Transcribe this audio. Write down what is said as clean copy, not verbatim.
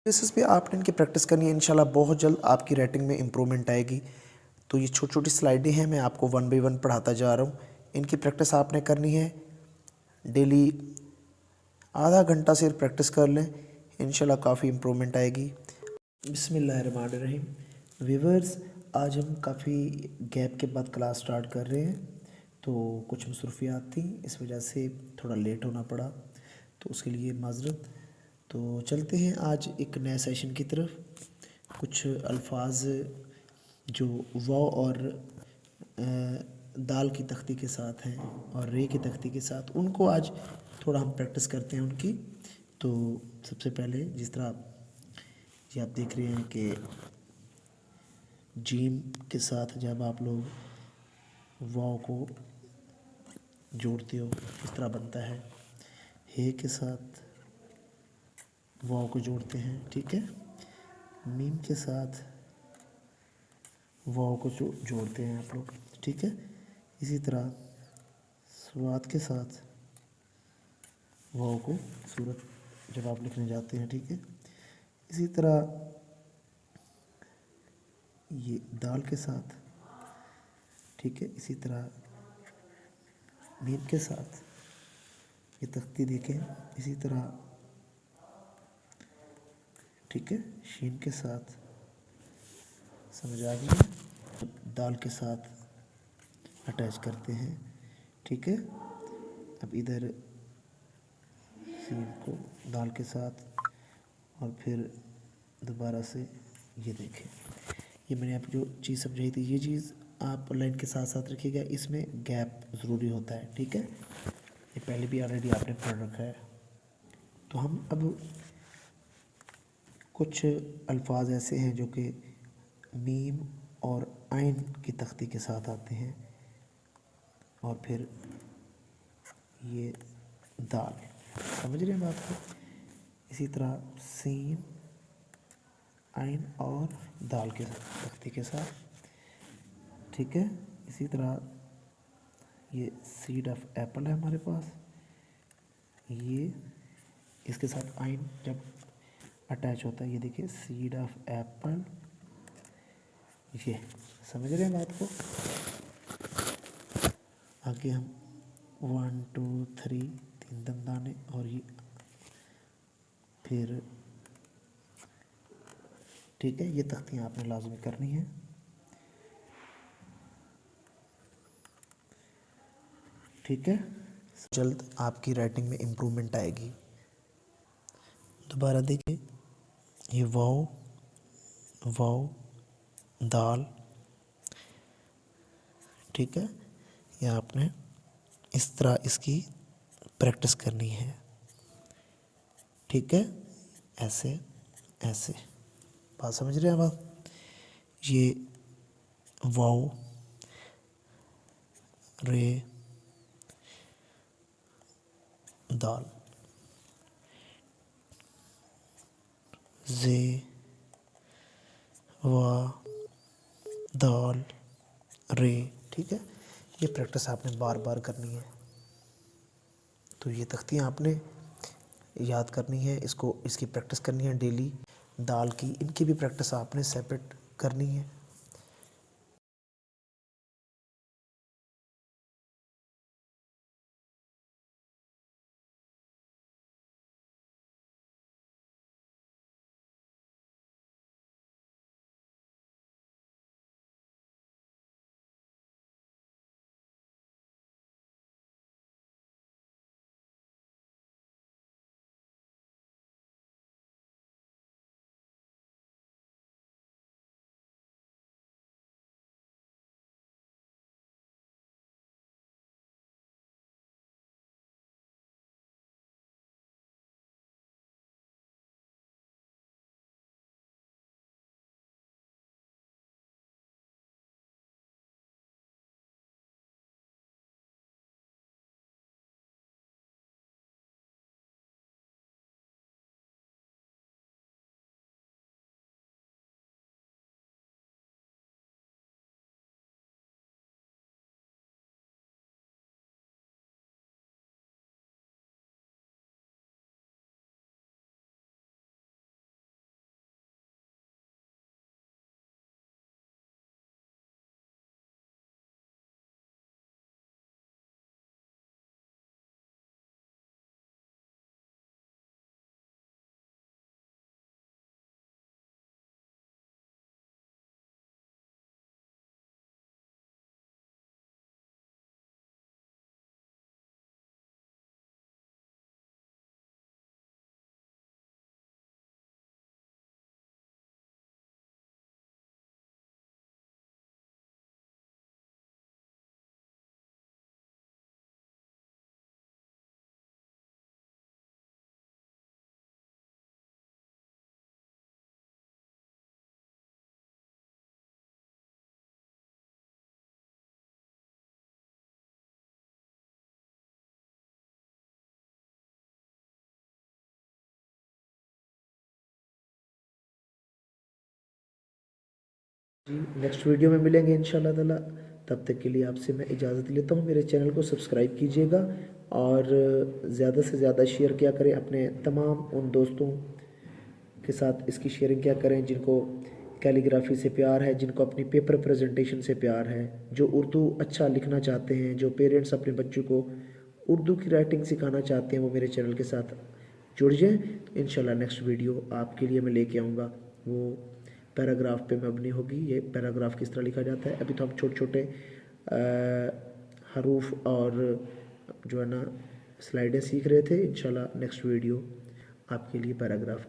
Basis पे आपने इनकी प्रैक्टिस करनी है। इंशाल्लाह बहुत जल्द आपकी राइटिंग में इम्प्रूवमेंट आएगी। तो ये छोटी छोटी स्लाइडें हैं, मैं आपको वन बाई वन पढ़ाता जा रहा हूँ। इनकी प्रैक्टिस आपने करनी है डेली, आधा घंटा से प्रैक्टिस कर लें, इंशाल्लाह काफ़ी इम्प्रूवमेंट आएगी। बिस्मिल्लाहिर्रहमानिर्रहीम। व्यूअर्स, आज हम काफ़ी गैप के बाद क्लास स्टार्ट कर रहे हैं, तो कुछ मसरूफियात थी, इस वजह से थोड़ा लेट होना पड़ा, तो उसके लिए माजरत। तो चलते हैं आज एक नए सेशन की तरफ। कुछ अल्फाज जो वाव और दाल की तख्ती के साथ हैं और रे की तख्ती के साथ, उनको आज थोड़ा हम प्रैक्टिस करते हैं उनकी। तो सबसे पहले जिस तरह ये आप देख रहे हैं कि जीम के साथ जब आप लोग वाव को जोड़ते हो इस तरह बनता है, हे के साथ वाव को जोड़ते हैं, ठीक है। मीम के साथ वाव को जोड़ते हैं आप लोग, ठीक है। इसी तरह स्वाद के साथ वाव को सूरत जब आप लिखने जाते हैं, ठीक है। इसी तरह ये दाल के साथ, ठीक है। इसी तरह मीम के साथ ये तख्ती देखें, इसी तरह, ठीक है। शीन के साथ समझ आ गई है, दाल के साथ अटैच करते हैं, ठीक है। अब इधर सीन को दाल के साथ और फिर दोबारा से ये देखें। ये मैंने आपको जो चीज़ समझाई थी, ये चीज़ आप लाइन के साथ साथ रखिएगा, इसमें गैप ज़रूरी होता है, ठीक है। ये पहले भी ऑलरेडी आपने पढ़ रखा है। तो हम अब कुछ अल्फाज ऐसे हैं जो कि मीम और आइन की तख्ती के साथ आते हैं, और फिर ये दाल, समझ रहे हैं बात को। इसी तरह सीन, आइन और दाल के तख्ती के साथ, ठीक है। इसी तरह ये सीड ऑफ एप्पल है हमारे पास, ये इसके साथ आइन जब अटैच होता है, ये देखिए सीड ऑफ एप्पल, ये समझ रहे हैं बात को। आगे हम 1 2 3 तीन दंदाने, और ये फिर, ठीक है। ये तख्तियाँ आपने लाजमी करनी है, ठीक है। जल्द आपकी राइटिंग में इम्प्रूवमेंट आएगी। दोबारा देखिए, ये वाव, वाव, दाल, ठीक है। ये आपने इस तरह इसकी प्रैक्टिस करनी है, ठीक है। ऐसे ऐसे, बात समझ रहे हैं आप। ये वाव, रे, दाल, जे, वा, दाल, रे, ठीक है। ये प्रैक्टिस आपने बार बार करनी है। तो ये तख्तियाँ आपने याद करनी है, इसको इसकी प्रैक्टिस करनी है डेली। दाल की, इनकी भी प्रैक्टिस आपने सेपरेट करनी है। जी नेक्स्ट वीडियो में मिलेंगे इंशाल्लाह ताला। तब तक के लिए आपसे मैं इजाज़त लेता हूँ। मेरे चैनल को सब्सक्राइब कीजिएगा और ज़्यादा से ज़्यादा शेयर किया करें अपने तमाम उन दोस्तों के साथ। इसकी शेयरिंग क्या करें जिनको कैलीग्राफी से प्यार है, जिनको अपनी पेपर प्रेजेंटेशन से प्यार है, जो उर्दू अच्छा लिखना चाहते हैं, जो पेरेंट्स अपने बच्चों को उर्दू की राइटिंग सिखाना चाहते हैं, वो मेरे चैनल के साथ जुड़ जाएँ। तो इंशाल्लाह नेक्स्ट वीडियो आपके लिए मैं लेके आऊँगा, वो पैराग्राफ पे मबनी होगी। ये पैराग्राफ किस तरह लिखा जाता है, अभी तो हम छोटे छोटे हरूफ और जो है ना स्लाइडें सीख रहे थे। इंशाल्लाह नेक्स्ट वीडियो आपके लिए पैराग्राफ